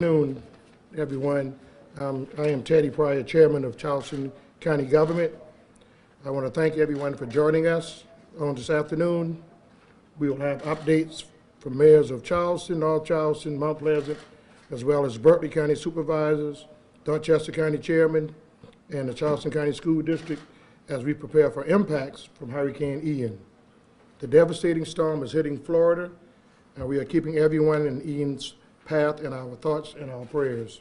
Afternoon, everyone. I am Teddy Pryor, Chairman of Charleston County Government. I want to thank everyone for joining us on this afternoon. We will have updates from mayors of Charleston, North Charleston, Mount Pleasant, as well as Berkeley County supervisors, Dorchester County Chairman, and the Charleston County School District as we prepare for impacts from Hurricane Ian. The devastating storm is hitting Florida, and we are keeping everyone in Ian's path in our thoughts and our prayers.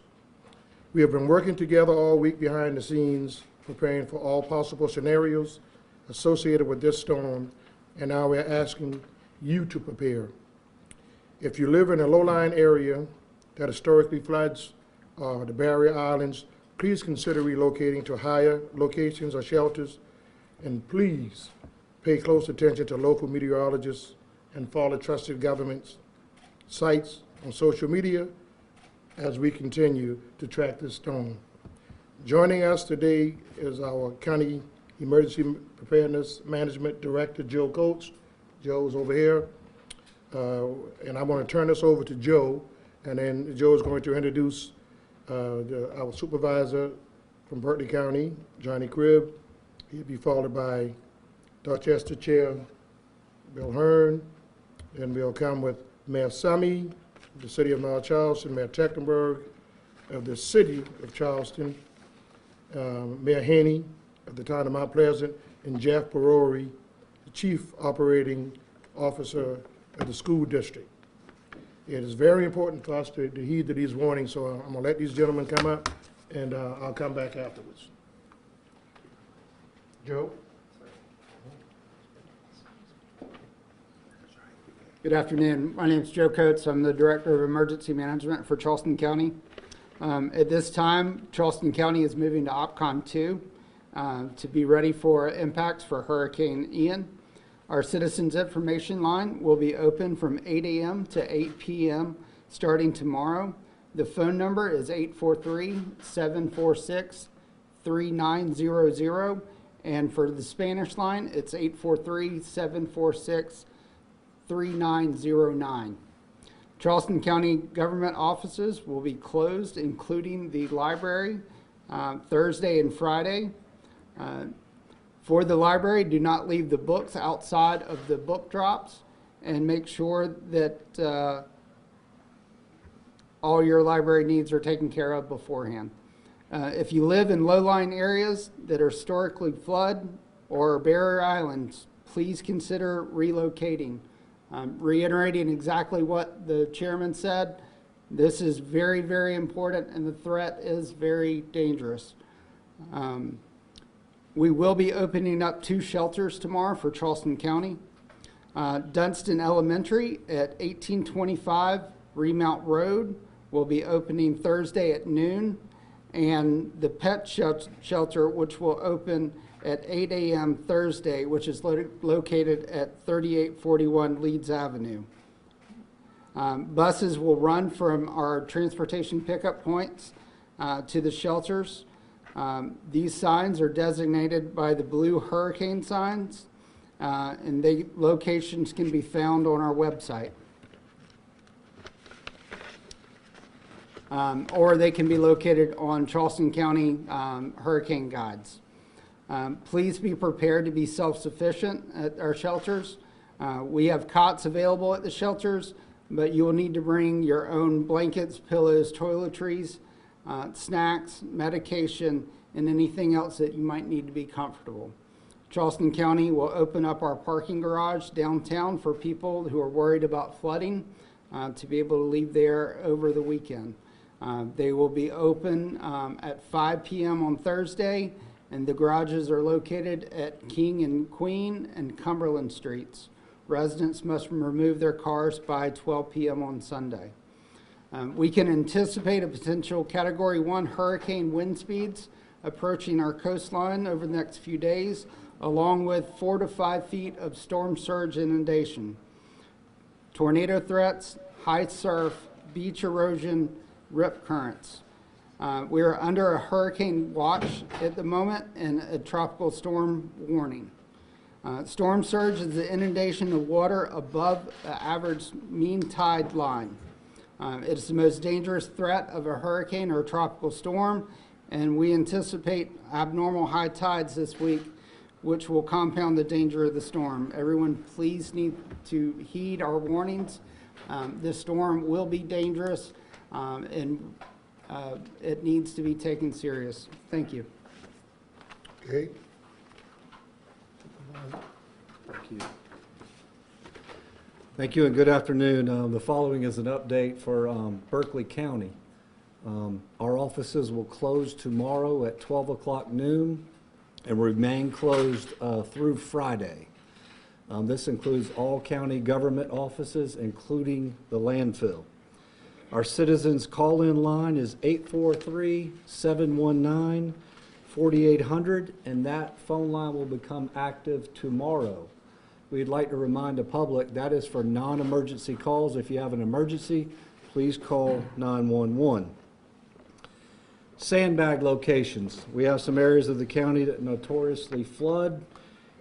We have been working together all week behind the scenes, preparing for all possible scenarios associated with this storm, and now we're asking you to prepare. If you live in a low-lying area that historically floods the barrier islands, please consider relocating to higher locations or shelters, and please pay close attention to local meteorologists and follow trusted government sites on social media as we continue to track this storm. Joining us today is our County Emergency Preparedness Management Director, Joe Coates. Joe's over here. And I want to turn this over to Joe, and then Joe is going to introduce our supervisor from Berkeley County, Johnny Cribb. He'll be followed by Dorchester Chair Bill Hearn. Then we'll come with Mayor Summy, the City of North Charleston, Mayor Tecklenburg of the City of Charleston, Mayor Haney of the Town of Mount Pleasant, and Jeff Perori, the Chief Operating Officer of the School District. It is very important for us to heed to these warnings, so I'm going to let these gentlemen come up, and I'll come back afterwards. Joe? Good afternoon. My name is Joe Coates. I'm the Director of Emergency Management for Charleston County. At this time, Charleston County is moving to OPCON 2 to be ready for impacts for Hurricane Ian. Our Citizens Information Line will be open from 8 a.m. to 8 p.m. starting tomorrow. The phone number is 843-746-3900, and for the Spanish line, it's 843-746-3909. Charleston County government offices will be closed, including the library, Thursday and Friday. For the library, do not leave the books outside of the book drops, and make sure that all your library needs are taken care of beforehand. If you live in low-lying areas that are historically flood or barrier islands, please consider relocating. Reiterating exactly what the chairman said, this is very, very important, and the threat is very dangerous. We will be opening up 2 shelters tomorrow for Charleston County. Dunston Elementary at 1825 Remount Road will be opening Thursday at noon, and the pet shelter, which will open at 8 a.m. Thursday, which is located at 3841 Leeds Avenue. Buses will run from our transportation pickup points to the shelters. These signs are designated by the blue hurricane signs, and locations can be found on our website. Or they can be located on Charleston County hurricane guides. Please be prepared to be self-sufficient at our shelters. We have cots available at the shelters, but you will need to bring your own blankets, pillows, toiletries, snacks, medication, and anything else that you might need to be comfortable. Charleston County will open up our parking garage downtown for people who are worried about flooding to be able to leave there over the weekend. They will be open at 5 p.m. on Thursday, and the garages are located at King and Queen and Cumberland Streets. Residents must remove their cars by 12 p.m. on Sunday. We can anticipate a potential Category 1 hurricane wind speeds approaching our coastline over the next few days, along with 4 to 5 feet of storm surge inundation. Tornado threats, high surf, beach erosion, rip currents. We are under a hurricane watch at the moment and a tropical storm warning. Storm surge is the inundation of water above the average mean tide line. It's the most dangerous threat of a hurricane or a tropical storm, and we anticipate abnormal high tides this week, which will compound the danger of the storm. Everyone, please need to heed our warnings. This storm will be dangerous, and it needs to be taken serious. Thank you. Okay. Thank you. Thank you and good afternoon. The following is an update for Berkeley County. Our offices will close tomorrow at 12 o'clock noon and remain closed through Friday. This includes all county government offices, including the landfill. Our citizens call-in line is 843-719-4800, and that phone line will become active tomorrow. We'd like to remind the public that is for non-emergency calls. If you have an emergency, please call 911. Sandbag locations. We have some areas of the county that notoriously flood.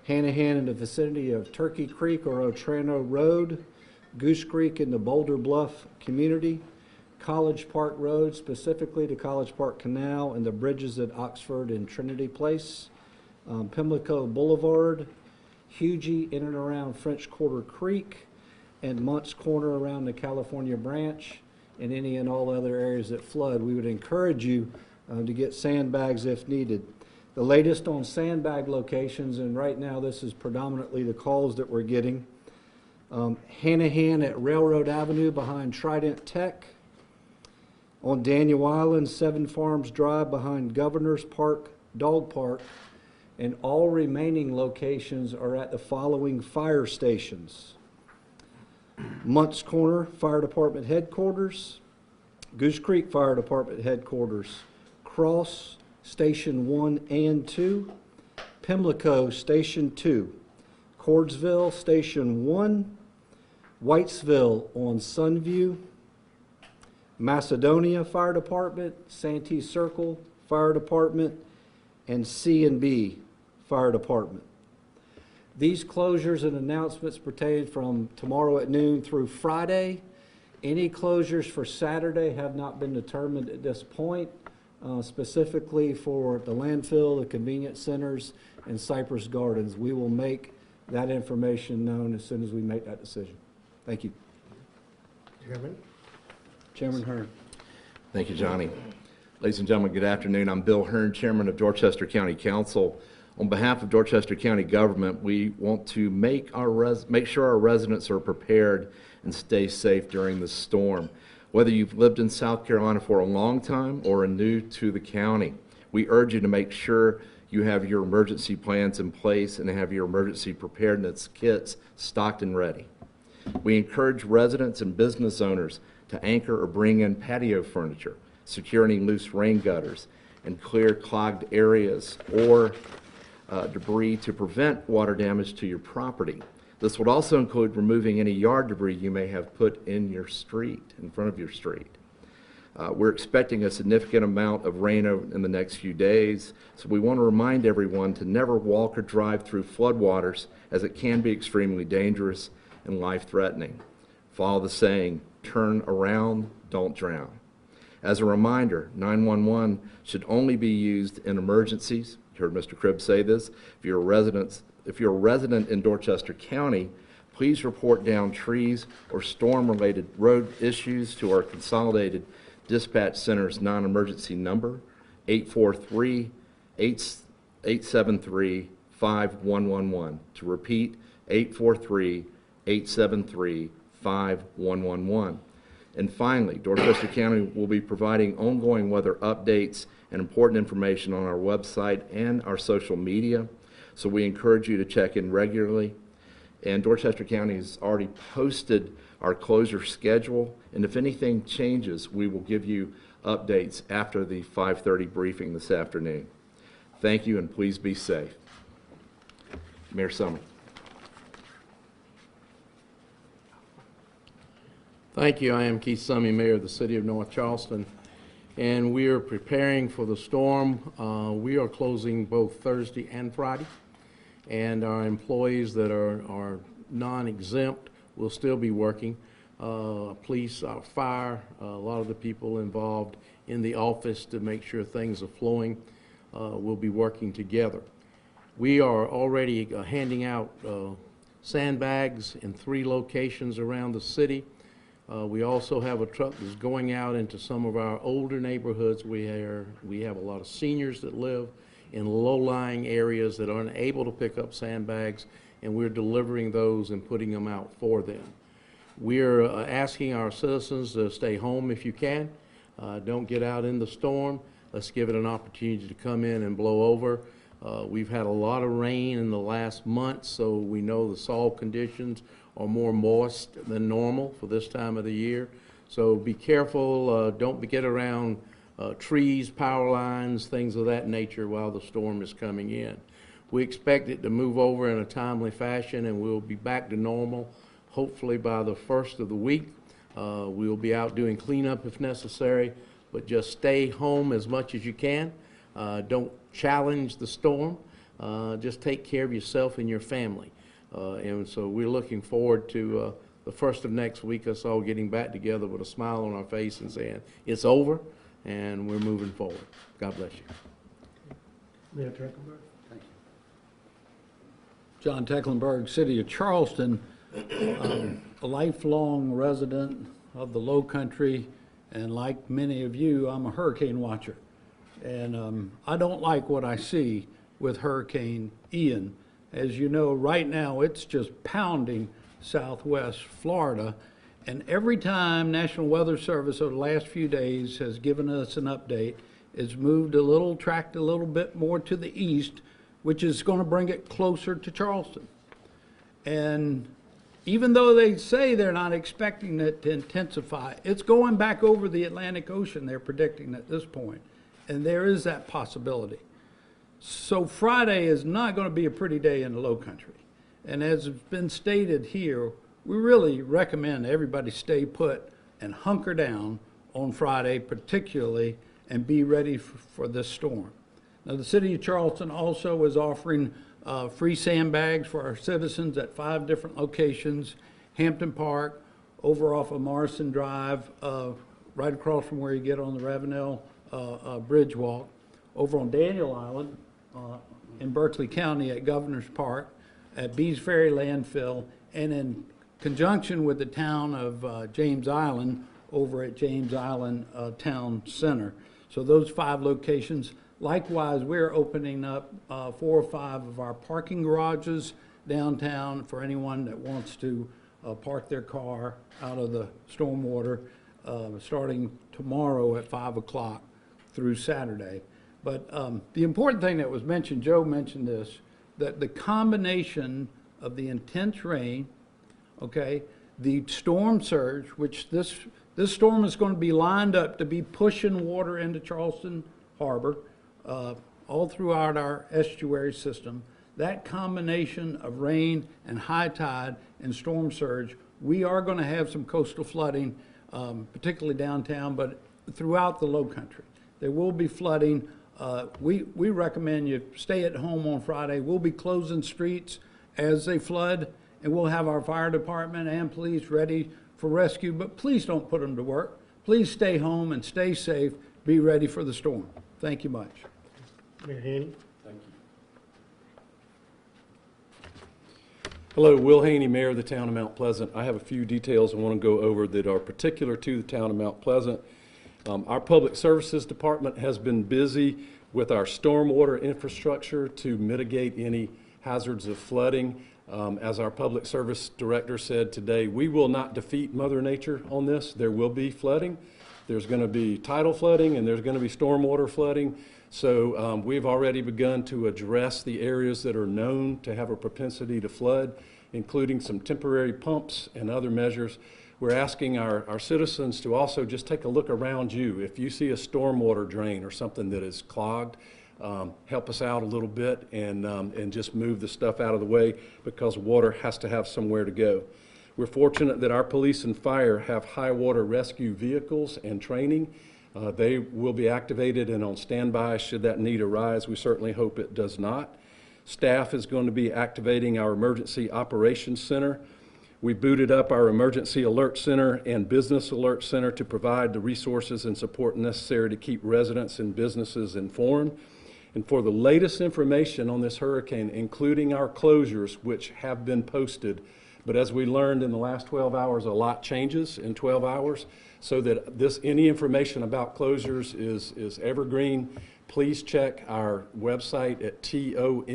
Hanahan in the vicinity of Turkey Creek or Otranto Road, Goose Creek in the Boulder Bluff community, College Park Road, specifically the College Park Canal, and the bridges at Oxford and Trinity Place, Pimlico Boulevard, Hugie in and around French Quarter Creek, and Mont's Corner around the California Branch, and any and all other areas that flood. We would encourage you to get sandbags if needed. The latest on sandbag locations, and right now this is predominantly the calls that we're getting. Hanahan at Railroad Avenue behind Trident Tech. On Daniel Island, 7 Farms Drive behind Governor's Park Dog Park. And all remaining locations are at the following fire stations: Mont's Corner Fire Department Headquarters, Goose Creek Fire Department Headquarters, Cross Station 1 and 2, Pimlico Station 2, Cordsville Station 1, Whitesville on Sunview, Macedonia Fire Department, Santee Circle Fire Department, and C&B Fire Department. These closures and announcements pertain from tomorrow at noon through Friday. Any closures for Saturday have not been determined at this point, specifically for the landfill, the convenience centers, and Cypress Gardens. We will make that information known as soon as we make that decision. Thank you. Chairman Hearn. Thank you, Johnny. Ladies and gentlemen, good afternoon. I'm Bill Hearn, Chairman of Dorchester County Council. On behalf of Dorchester County government, we want to make sure our residents are prepared and stay safe during the storm. Whether you've lived in South Carolina for a long time or are new to the county, we urge you to make sure you have your emergency plans in place and have your emergency preparedness kits stocked and ready. We encourage residents and business owners to anchor or bring in patio furniture, secure any loose rain gutters, and clear clogged areas or debris to prevent water damage to your property. This would also include removing any yard debris you may have put in your street, in front of your street. We're expecting a significant amount of rain in the next few days, so we want to remind everyone to never walk or drive through floodwaters, as it can be extremely dangerous and life-threatening. Follow the saying, turn around, don't drown. As a reminder, 911 should only be used in emergencies. You heard Mr. Cribb say this. If you're a resident in Dorchester County, please report down trees or storm-related road issues to our Consolidated Dispatch Center's non-emergency number, 843-873-5111. To repeat, 843-873-5111. And finally, Dorchester County will be providing ongoing weather updates and important information on our website and our social media. So we encourage you to check in regularly. And Dorchester County has already posted our closure schedule. And if anything changes, we will give you updates after the 5:30 briefing this afternoon. Thank you, and please be safe. Mayor Summey. Thank you. I am Keith Summey, Mayor of the City of North Charleston, and we are preparing for the storm. We are closing both Thursday and Friday, and our employees that are non-exempt will still be working. police, our fire, a lot of the people involved in the office to make sure things are flowing. We'll be working together. We are already handing out sandbags in 3 locations around the city. We also have a truck that's going out into some of our older neighborhoods. We have a lot of seniors that live in low-lying areas that are unable to pick up sandbags, and we're delivering those and putting them out for them. We're asking our citizens to stay home if you can. Don't get out in the storm. Let's give it an opportunity to come in and blow over. We've had a lot of rain in the last month, so we know the soil conditions are more moist than normal for this time of the year. So be careful, don't get around trees, power lines, things of that nature while the storm is coming in. We expect it to move over in a timely fashion, and we'll be back to normal hopefully by the first of the week. We'll be out doing cleanup if necessary, but just stay home as much as you can. Don't challenge the storm. Just take care of yourself and your family. And so we're looking forward to the first of next week, us all getting back together with a smile on our face and saying, it's over, and we're moving forward. God bless you. Mayor Tecklenburg. John Tecklenburg, City of Charleston, a lifelong resident of the Low Country, and like many of you, I'm a hurricane watcher. And I don't like what I see with Hurricane Ian. As you know, right now it's just pounding southwest Florida. And every time National Weather Service over the last few days has given us an update, it's moved tracked a little bit more to the east, which is going to bring it closer to Charleston. And even though they say they're not expecting it to intensify, it's going back over the Atlantic Ocean, they're predicting at this point. And there is that possibility. So Friday is not going to be a pretty day in the Low Country. And as has been stated here, we really recommend everybody stay put and hunker down on Friday particularly, and be ready for this storm. Now, the City of Charleston also is offering free sandbags for our citizens at 5 different locations: Hampton Park, over off of Morrison Drive, right across from where you get on the Ravenel Bridge Walk, over on Daniel Island in Berkeley County at Governor's Park, at Bees Ferry Landfill, and in conjunction with the town of James Island over at James Island Town Center. So those 5 locations. Likewise, we're opening up 4 or 5 of our parking garages downtown for anyone that wants to park their car out of the stormwater, starting tomorrow at 5 o'clock through Saturday. But the important thing that was mentioned, Joe mentioned this, that the combination of the intense rain, okay, the storm surge, which this storm is going to be lined up to be pushing water into Charleston Harbor, all throughout our estuary system. That combination of rain and high tide and storm surge, we are going to have some coastal flooding, particularly downtown, but throughout the Low Country. There will be flooding. We recommend you stay at home on Friday. We'll be closing streets as they flood, and we'll have our fire department and police ready for rescue, but please don't put them to work. Please stay home and stay safe. Be ready for the storm. Thank you much. Mayor Haney. Hello, Will Haney, Mayor of the Town of Mount Pleasant. I have a few details I want to go over that are particular to the Town of Mount Pleasant. Our Public Services Department has been busy with our stormwater infrastructure to mitigate any hazards of flooding. As our Public Service Director said today, we will not defeat Mother Nature on this. There will be flooding. There's going to be tidal flooding, and there's going to be stormwater flooding. So we've already begun to address the areas that are known to have a propensity to flood, including some temporary pumps and other measures. We're asking our citizens to also just take a look around you. If you see a stormwater drain or something that is clogged, help us out a little bit and just move the stuff out of the way, because water has to have somewhere to go. We're fortunate that our police and fire have high water rescue vehicles and training. They will be activated and on standby should that need arise. We certainly hope it does not. Staff is going to be activating our Emergency Operations Center. We booted up our Emergency Alert Center and Business Alert Center to provide the resources and support necessary to keep residents and businesses informed. And for the latest information on this hurricane, including our closures, which have been posted, but as we learned in the last 12 hours, a lot changes in 12 hours, so that any information about closures is evergreen. Please check our website at tompsc.com,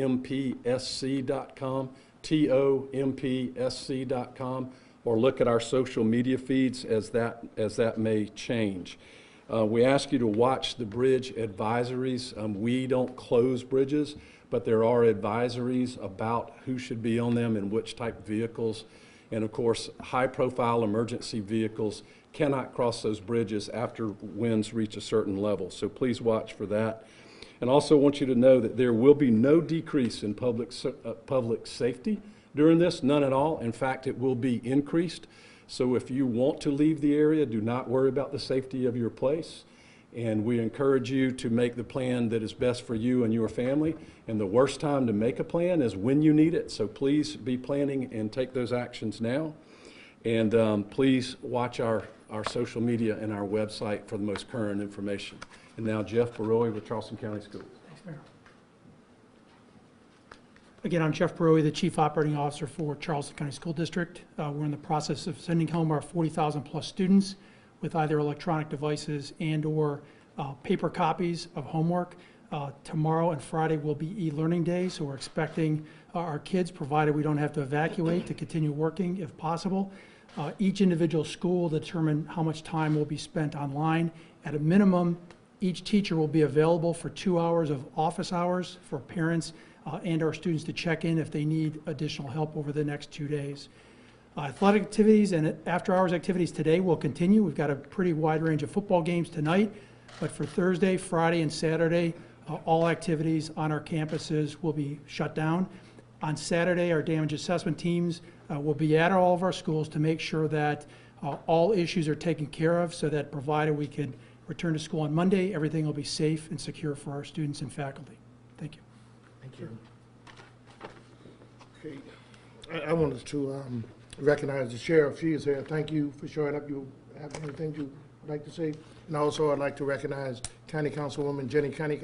tompsc.com, or look at our social media feeds as that may change. We ask you to watch the bridge advisories. We don't close bridges, but there are advisories about who should be on them and which type of vehicles. And of course, high-profile emergency vehicles cannot cross those bridges after winds reach a certain level. So please watch for that. And also want you to know that there will be no decrease in public safety during this, none at all. In fact, it will be increased. So if you want to leave the area, do not worry about the safety of your place. And we encourage you to make the plan that is best for you and your family. And the worst time to make a plan is when you need it. So please be planning and take those actions now. And please watch our social media and our website for the most current information. And now Jeff Baroy with Charleston County Schools. Thanks, Mayor. Again, I'm Jeff Baroy, the Chief Operating Officer for Charleston County School District. We're in the process of sending home our 40,000 plus students with either electronic devices and or paper copies of homework. Tomorrow and Friday will be e-learning days, so we're expecting our kids, provided we don't have to evacuate, to continue working if possible. Each individual school will determine how much time will be spent online. At a minimum, each teacher will be available for 2 hours of office hours for parents and our students to check in if they need additional help over the next 2 days. Athletic activities and after-hours activities today will continue. We've got a pretty wide range of football games tonight, but for Thursday, Friday, and Saturday, all activities on our campuses will be shut down. On Saturday, our damage assessment teams will be at all of our schools to make sure that all issues are taken care of, so that provided we can return to school on Monday, everything will be safe and secure for our students and faculty. Thank you. Thank you. Okay, I wanted to recognize the sheriff. She is here. Thank you for showing up. You have anything you'd like to say? And also, I'd like to recognize County Councilwoman Jenny Haney.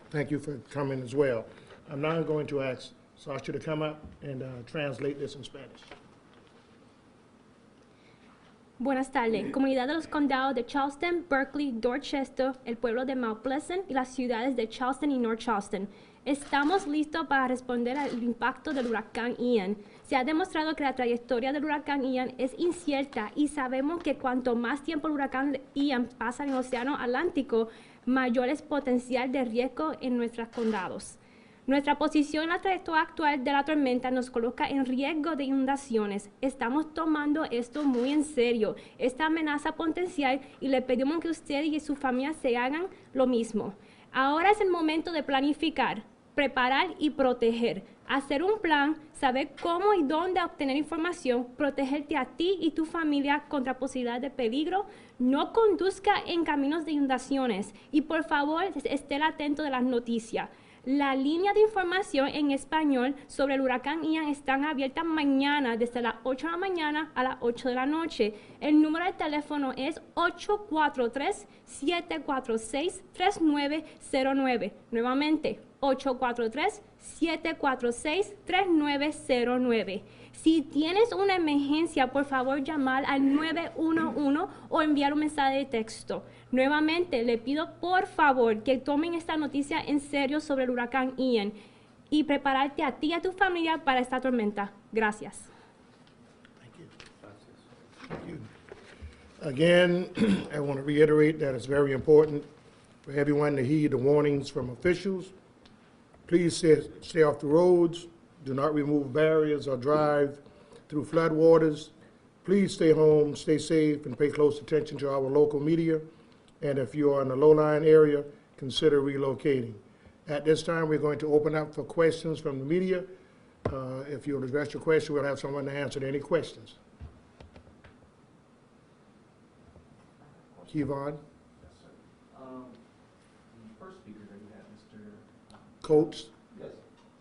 Thank you for coming as well. I'm now going to ask Sasha to come up and translate this in Spanish. Buenas tardes, comunidad de los condados de Charleston, Berkeley, Dorchester, el pueblo de Mount Pleasant y las ciudades de Charleston y North Charleston. Estamos listos para responder al impacto del huracán Ian. Se ha demostrado que la trayectoria del huracán Ian es incierta y sabemos que cuanto más tiempo el huracán Ian pasa en el Océano Atlántico, mayor es potencial de riesgo en nuestros condados. Nuestra posición en la trayectoria actual de la tormenta nos coloca en riesgo de inundaciones. Estamos tomando esto muy en serio, esta amenaza potencial, y le pedimos que usted y su familia se hagan lo mismo. Ahora es el momento de planificar, preparar y proteger. Hacer un plan, saber cómo y dónde obtener información, protegerte a ti y tu familia contra posibilidad de peligro. No conduzca en caminos de inundaciones y por favor esté atento de las noticias. La línea de información en español sobre el huracán Ian están abiertas mañana desde las 8 de la mañana a las 8 de la noche. El número de teléfono es 843-746-3909. Nuevamente, 843-746-3909. Si tienes una emergencia, por favor llamar al 911 o enviar un mensaje de texto. Nuevamente, le pido por favor que tomen esta noticia en serio sobre el huracán Ian y prepararte a ti y a tu familia para esta tormenta. Gracias. Thank you. Again, I want to reiterate that it's very important for everyone to heed the warnings from officials. Please stay off the roads. Do not remove barriers or drive through floodwaters. Please stay home, stay safe, and pay close attention to our local media. And if you are in a low-lying area, consider relocating. At this time, we're going to open up for questions from the media. If you'll address your question, we'll have someone to answer any questions. Kevon? Yes, sir. The first speaker that you had, Mr. Coates? Yes,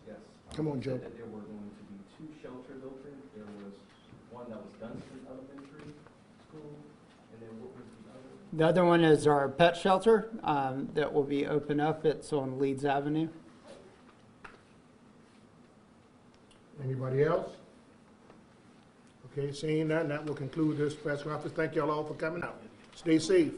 yes. Come on, Joe. Said that there were going to be 2 shelters open. There was one one that was Dunstan Elementary School, and then what was the other? The other one is our pet shelter that will be open up. It's on Leeds Avenue. Anybody else? Okay, seeing none, that will conclude this press conference. Thank y'all all for coming out. Stay safe.